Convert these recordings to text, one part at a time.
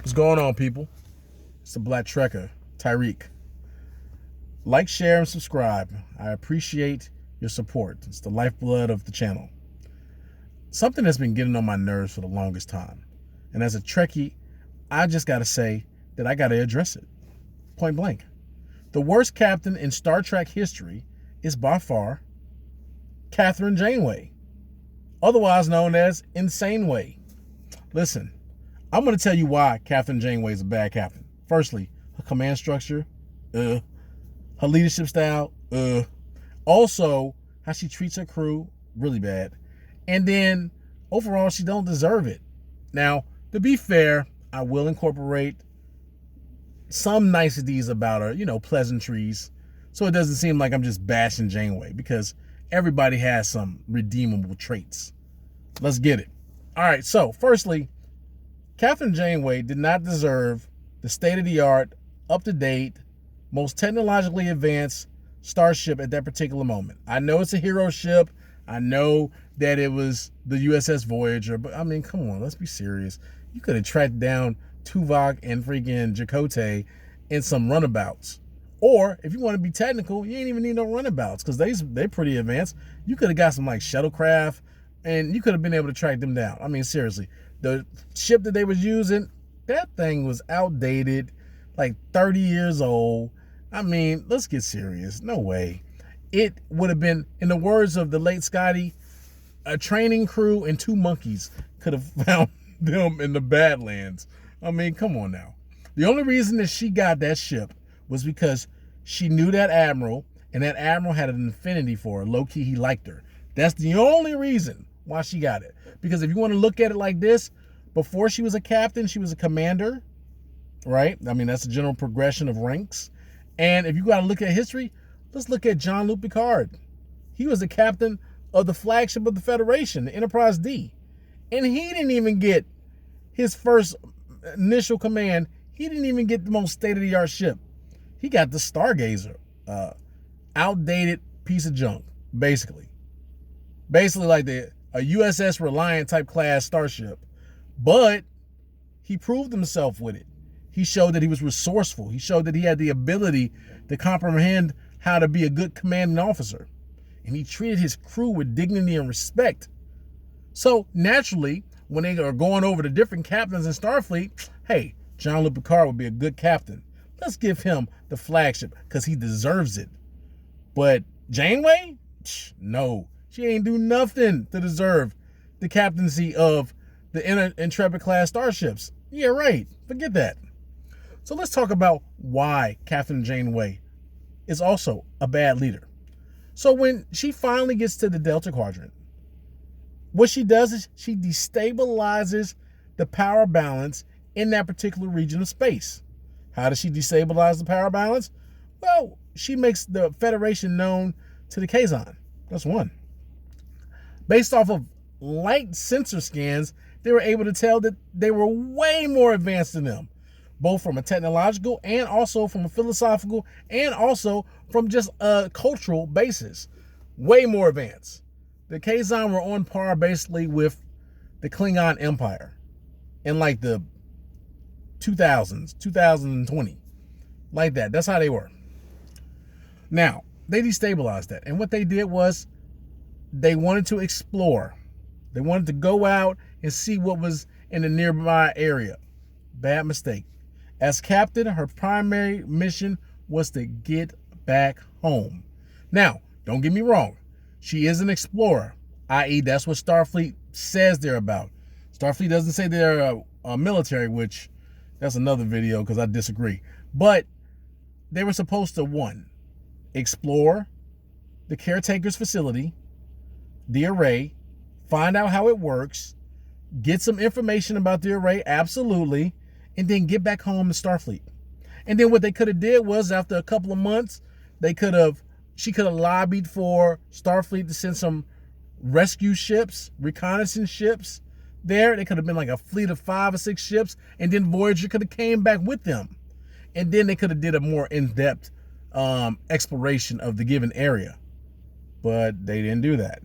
What's going on, people? It's the Black Trekker, Tyreek. Like, share, and subscribe. I appreciate your support. It's the lifeblood of the channel. Something that's been getting on my nerves for the longest time. And as a Trekkie, I just got to say that I got to address it. Point blank. The worst captain in Star Trek history is by far Captain Janeway, otherwise known as Insane Way. Listen, I'm going to tell you why Captain Janeway is a bad captain. Firstly, her command structure, her leadership style, also how she treats her crew, really bad. And then overall, she don't deserve it. Now, to be fair, I will incorporate some niceties about her, pleasantries, so it doesn't seem like I'm just bashing Janeway, because everybody has some redeemable traits. Let's get it. All right, so firstly, Captain Janeway did not deserve the state-of-the-art, up-to-date, most technologically advanced starship at that particular moment. I know it's a hero ship. I know that it was the USS Voyager, but I mean, come on, let's be serious. You could have tracked down Tuvok and freaking Chakotay in some runabouts. Or, if you want to be technical, you ain't even need no runabouts, because they're pretty advanced. You could have got some, like, shuttlecraft, and you could have been able to track them down. I mean, seriously. The ship that they was using, that thing was outdated, like 30 years old. I mean, let's get serious. No way. It would have been, in the words of the late Scotty, a training crew and 2 monkeys could have found them in the Badlands. I mean, come on now. The only reason that she got that ship was because she knew that admiral, and that admiral had an affinity for her. Low-key, he liked her. That's the only reason why she got it. Because if you want to look at it like this, before she was a captain, she was a commander, right? I mean, that's the general progression of ranks. And if you got to look at history, let's look at Jean-Luc Picard. He was the captain of the flagship of the Federation, the Enterprise D. And he didn't even get his first initial command. He didn't even get the most state-of-the-art ship. He got the Stargazer, outdated piece of junk, basically. Basically like a USS Reliant type class starship. But he proved himself with it. He showed that he was resourceful. He showed that he had the ability to comprehend how to be a good commanding officer. And he treated his crew with dignity and respect. So naturally, when they are going over the different captains in Starfleet, hey, Jean-Luc Picard would be a good captain. Let's give him the flagship because he deserves it. But Janeway? No. She ain't do nothing to deserve the captaincy of the Intrepid class starships. Yeah, right. Forget that. So let's talk about why Captain Janeway is also a bad leader. So when she finally gets to the Delta Quadrant, what she does is she destabilizes the power balance in that particular region of space. How does she destabilize the power balance? Well, she makes the Federation known to the Kazon. That's one. Based off of light sensor scans, they were able to tell that they were way more advanced than them, both from a technological and also from a philosophical and also from just a cultural basis. Way more advanced. The Kazon were on par basically with the Klingon Empire in like the 2000s, 2020, like that. That's how they were. Now, they destabilized that. And what they did was they wanted to explore. They wanted to go out and see what was in the nearby area. Bad mistake. As captain, her primary mission was to get back home. Now, don't get me wrong. She is an explorer, i.e. that's what Starfleet says they're about. Starfleet doesn't say they're a military, which that's another video because I disagree. But they were supposed to, one, explore the caretaker's facility, the array, find out how it works, get some information about the array, absolutely, and then get back home to Starfleet. And then what they could have did was, after a couple of months, she could have lobbied for Starfleet to send some rescue ships, reconnaissance ships there. They could have been like a fleet of 5 or 6 ships, and then Voyager could have came back with them. And then they could have did a more in-depth exploration of the given area. But they didn't do that.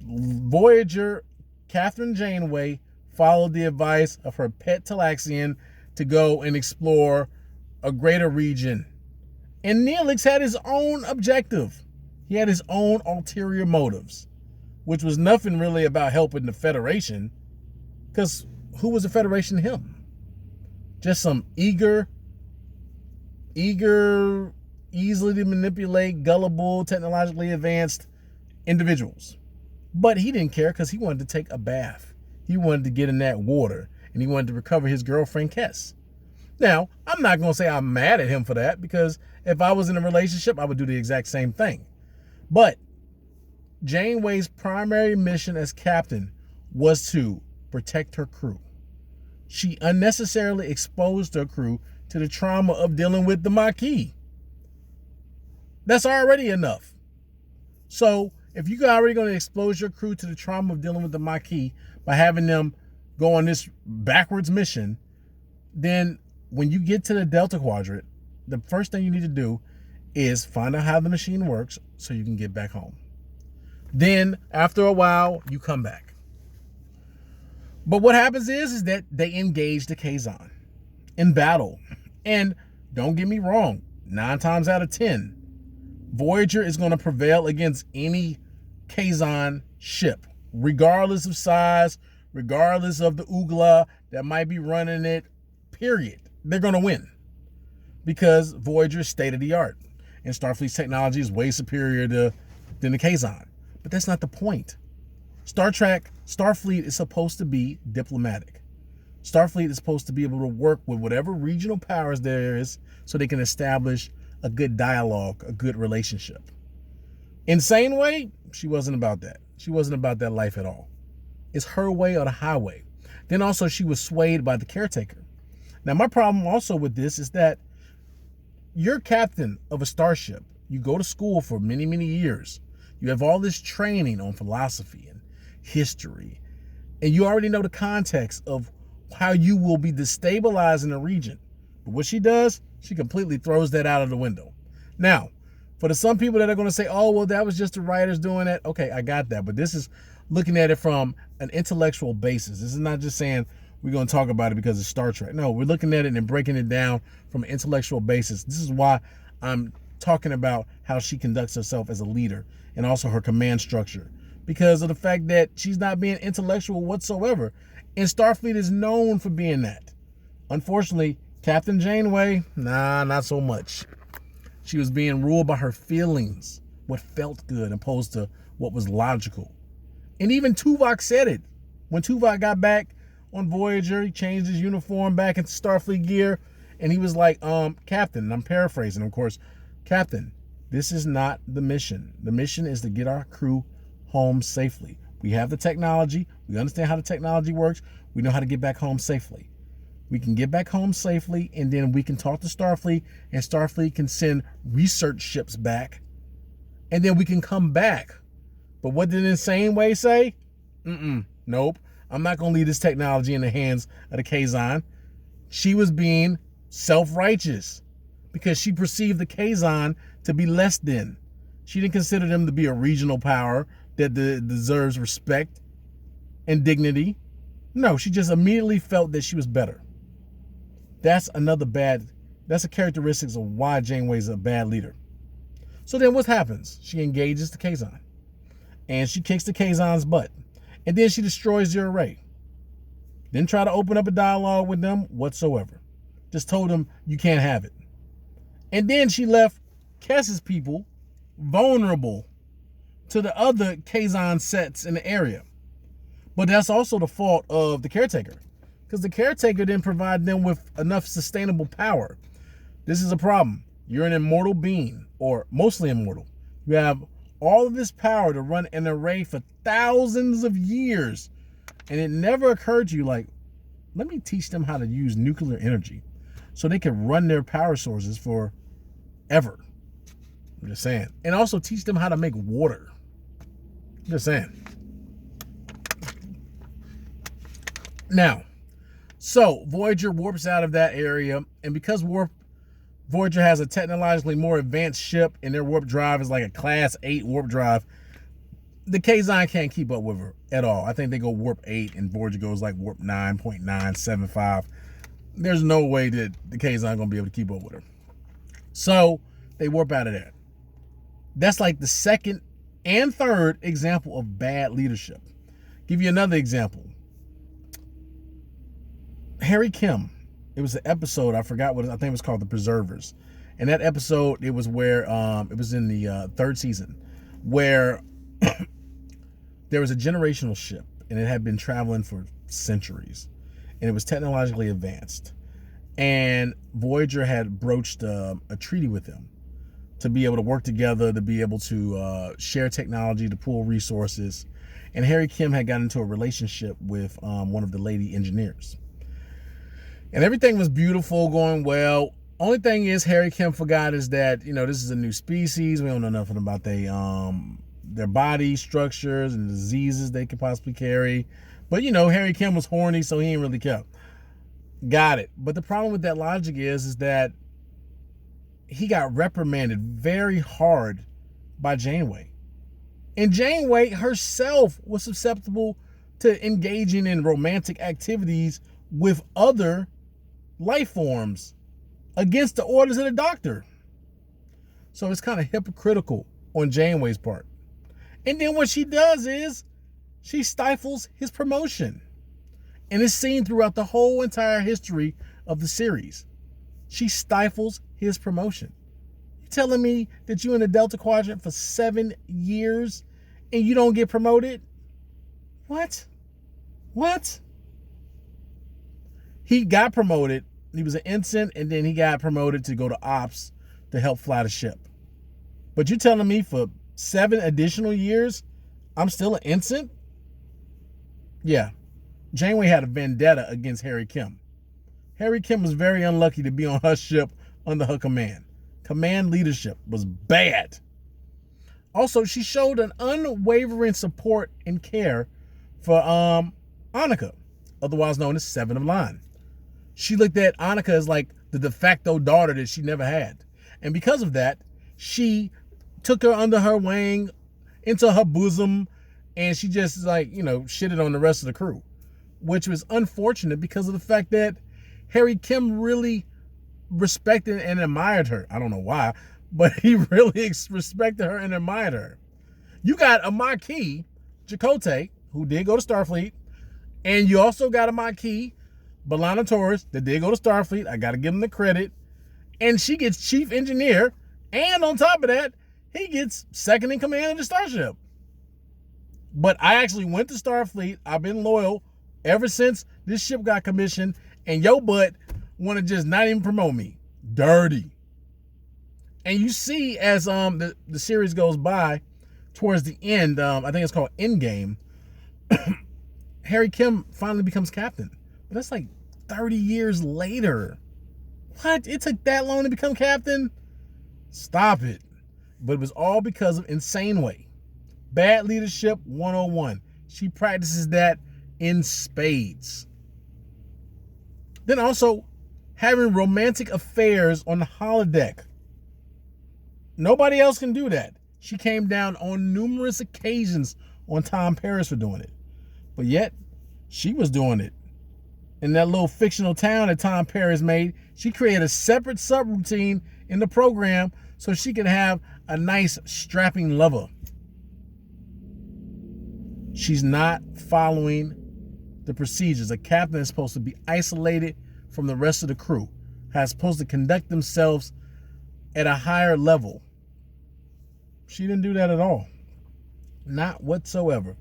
Voyager, Catherine Janeway, followed the advice of her pet Talaxian to go and explore a greater region. And Neelix had his own objective. He had his own ulterior motives, which was nothing really about helping the Federation, because who was the Federation to him? Just some eager, easily to manipulate, gullible, technologically advanced individuals. But he didn't care because he wanted to take a bath. He wanted to get in that water, and he wanted to recover his girlfriend, Kess. Now, I'm not going to say I'm mad at him for that, because if I was in a relationship, I would do the exact same thing. But Janeway's primary mission as captain was to protect her crew. She unnecessarily exposed her crew to the trauma of dealing with the Maquis. That's already enough. So if you're already going to expose your crew to the trauma of dealing with the Maquis by having them go on this backwards mission, then when you get to the Delta Quadrant, the first thing you need to do is find out how the machine works so you can get back home. Then after a while, you come back. But what happens is that they engage the Kazon in battle. And don't get me wrong, 9 times out of 10, Voyager is going to prevail against any Kazon ship, regardless of size, regardless of the Oogla that might be running it, period. They're going to win because Voyager is state-of-the-art and Starfleet's technology is way superior than the Kazon. But that's not the point. Starfleet is supposed to be diplomatic. Starfleet is supposed to be able to work with whatever regional powers there is so they can establish a good dialogue, a good relationship. Insane Way, she wasn't about that. She wasn't about that life at all. It's her way or the highway. Then also she was swayed by the caretaker. Now my problem also with this is that you're captain of a starship. You go to school for many, many years. You have all this training on philosophy and history. And you already know the context of how you will be destabilizing a region. But what she does, she completely throws that out of the window. Now, for the some people that are going to say, oh, well, that was just the writers doing that. Okay, I got that. But this is looking at it from an intellectual basis. This is not just saying we're going to talk about it because it's Star Trek. No, we're looking at it and breaking it down from an intellectual basis. This is why I'm talking about how she conducts herself as a leader and also her command structure, because of the fact that she's not being intellectual whatsoever. And Starfleet is known for being that. Unfortunately, Captain Janeway, not so much. She was being ruled by her feelings, what felt good, opposed to what was logical. And even Tuvok said it. When Tuvok got back on Voyager, he changed his uniform back into Starfleet gear, and he was like, Captain, and I'm paraphrasing, of course, Captain, this is not the mission. The mission is to get our crew home safely. We have the technology. We understand how the technology works. We know how to get back home safely. We can get back home safely, and then we can talk to Starfleet, and Starfleet can send research ships back, and then we can come back. But what did Insane Way say? Nope. I'm not going to leave this technology in the hands of the Kazon. She was being self-righteous because she perceived the Kazon to be less than. She didn't consider them to be a regional power that deserves respect and dignity. No, she just immediately felt that she was better. That's a characteristic of why Janeway's a bad leader. So then what happens? She engages the Kazon. And she kicks the Kazon's butt. And then she destroys Zero Ray. Didn't try to open up a dialogue with them whatsoever. Just told them you can't have it. And then she left Kess's people vulnerable to the other Kazon sets in the area. But that's also the fault of the caretaker, because the caretaker didn't provide them with enough sustainable power. This is a problem. You're an immortal being, or mostly immortal. You have all of this power to run an array for thousands of years. And it never occurred to you, like, let me teach them how to use nuclear energy so they can run their power sources for ever. I'm just saying. And also teach them how to make water. I'm just saying. Now, so Voyager warps out of that area, and because Voyager has a technologically more advanced ship and their warp drive is like a class 8 warp drive, the Kazon can't keep up with her at all. I think they go warp 8 and Voyager goes like warp 9.975. there's no way that the K's not going to be able to keep up with her. So they warp out of there. That's like the second and third example of bad leadership. Give you another example. Harry Kim. It was an episode, I forgot what I think it was called, The Preservers. And that episode, it was where it was in the third season, where there was a generational ship, and it had been traveling for centuries, and it was technologically advanced. And Voyager had broached a treaty with them to be able to work together, to be able to share technology, to pool resources. And Harry Kim had gotten into a relationship with one of the lady engineers. And everything was beautiful, going well. Only thing is, Harry Kim forgot is that, this is a new species. We don't know nothing about their body structures and diseases they could possibly carry. But, Harry Kim was horny, so he ain't really care. Got it. But the problem with that logic is that he got reprimanded very hard by Janeway. And Janeway herself was susceptible to engaging in romantic activities with other life forms against the orders of the doctor. So it's kind of hypocritical on Janeway's part. And then what she does is she stifles his promotion. And it's seen throughout the whole entire history of the series. She stifles his promotion. You telling me that you're in the Delta Quadrant for 7 years and you don't get promoted? What? He got promoted. He was an ensign, and then he got promoted to go to ops to help fly the ship. But you telling me for 7 additional years, I'm still an ensign? Yeah. Janeway had a vendetta against Harry Kim. Harry Kim was very unlucky to be on her ship under her command. Command leadership was bad. Also, she showed an unwavering support and care for Annika, otherwise known as Seven of Line. She looked at Annika as like the de facto daughter that she never had. And because of that, she took her under her wing, into her bosom, and she just shitted on the rest of the crew, which was unfortunate because of the fact that Harry Kim really respected and admired her. I don't know why, but he really respected her and admired her. You got a Maquis, Chakotay, who did go to Starfleet, and you also got a Maquis, B'Elanna Torres, that did go to Starfleet. I got to give him the credit. And she gets chief engineer, and on top of that, he gets second in command of the starship. But I actually went to Starfleet. I've been loyal ever since this ship got commissioned, and your butt want to just not even promote me. Dirty. And you see as the series goes by, towards the end, I think it's called Endgame, Harry Kim finally becomes captain. But that's like 30 years later. What? It took that long to become captain? Stop it. But it was all because of Insane Way. Bad leadership 101. She practices that in spades. Then also having romantic affairs on the holodeck. Nobody else can do that. She came down on numerous occasions on Tom Paris for doing it. But yet, she was doing it. In that little fictional town that Tom Paris made, she created a separate subroutine in the program so she could have a nice strapping lover. She's not following the procedures. A captain is supposed to be isolated from the rest of the crew, has supposed to conduct themselves at a higher level. She didn't do that at all. Not whatsoever.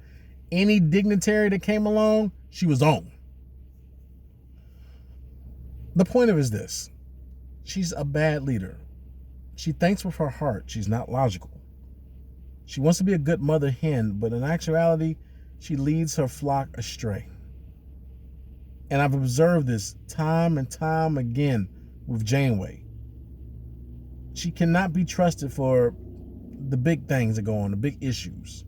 Any dignitary that came along, she was on. The point of it is this. She's a bad leader. She thinks with her heart. She's not logical. She wants to be a good mother hen, but in actuality, she leads her flock astray. And I've observed this time and time again with Janeway. She cannot be trusted for the big things that go on, the big issues.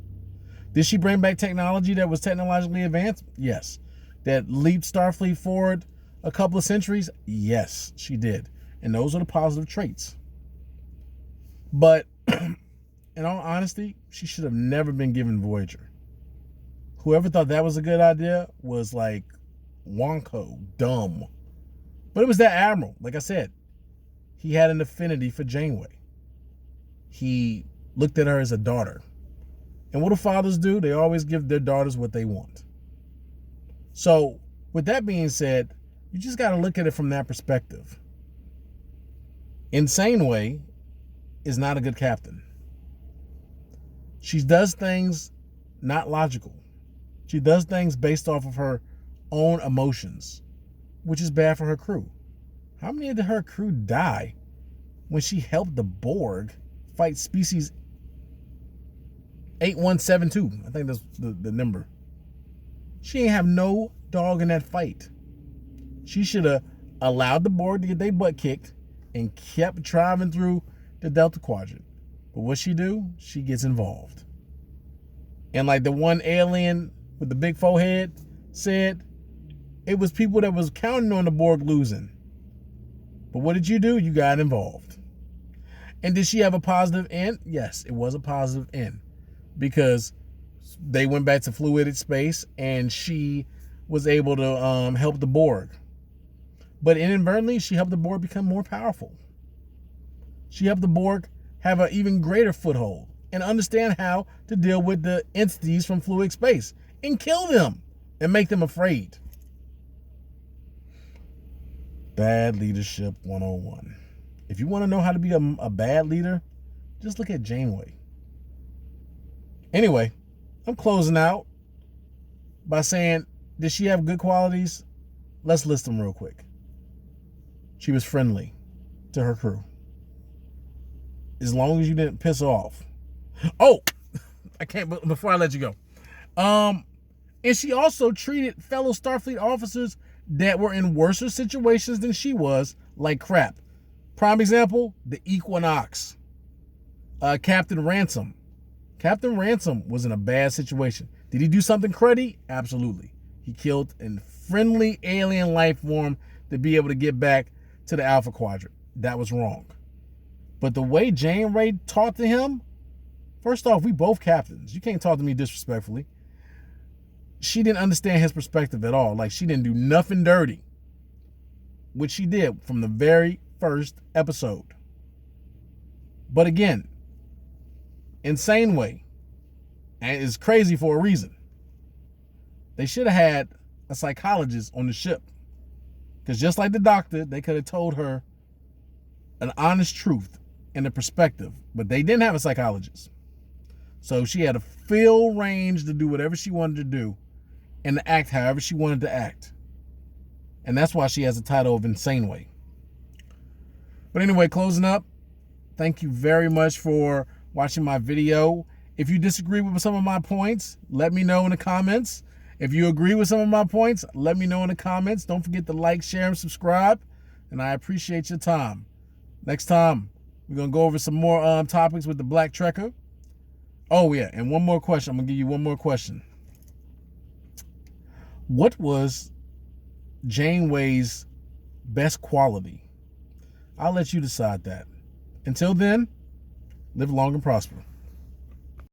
Did she bring back technology that was technologically advanced? Yes. That leaped Starfleet forward a couple of centuries? Yes, she did. And those are the positive traits. But in all honesty, she should have never been given Voyager. Whoever thought that was a good idea was like wonko, dumb. But it was that admiral. Like I said, he had an affinity for Janeway. He looked at her as a daughter. And what do fathers do? They always give their daughters what they want. So, with that being said, you just got to look at it from that perspective. Janeway is not a good captain. She does things not logical. She does things based off of her own emotions, which is bad for her crew. How many of her crew die when she helped the Borg fight species 8172? I think that's the number. She ain't have no dog in that fight. She should have allowed the Borg to get their butt kicked and kept driving through the Delta Quadrant. But what she do? She gets involved. And like the one alien with the big forehead said, it was people that was counting on the Borg losing. But what did you do? You got involved. And did she have a positive end? Yes, it was a positive end. Because they went back to fluidic space and she was able to help the Borg. But inadvertently, she helped the Borg become more powerful. She helped the Borg have an even greater foothold and understand how to deal with the entities from fluid space and kill them and make them afraid. Bad leadership 101. If you want to know how to be a bad leader, just look at Janeway. Anyway, I'm closing out by saying, did she have good qualities? Let's list them real quick. She was friendly to her crew. As long as you didn't piss her off. Oh, I can't, before I let you go. And she also treated fellow Starfleet officers that were in worse situations than she was like crap. Prime example, the Equinox. Captain Ransom. Captain Ransom was in a bad situation. Did he do something cruddy? Absolutely. He killed a friendly alien life form to be able to get back to the Alpha Quadrant. That was wrong. But the way Janeway talked to him, first off, we both captains. You can't talk to me disrespectfully. She didn't understand his perspective at all. Like, she didn't do nothing dirty, which she did from the very first episode. But again, Janeway, and it's crazy for a reason. They should have had a psychologist on the ship. Because just like the doctor, they could have told her an honest truth and a perspective. But they didn't have a psychologist. So she had a full range to do whatever she wanted to do and to act however she wanted to act. And that's why she has the title of Janeway. But anyway, closing up, thank you very much for watching my video. If you disagree with some of my points, let me know in the comments. If you agree with some of my points, let me know in the comments. Don't forget to like, share, and subscribe. And I appreciate your time. Next time, we're going to go over some more topics with the Black Trekker. Oh, yeah, and one more question. I'm going to give you one more question. What was Janeway's best quality? I'll let you decide that. Until then, live long and prosper.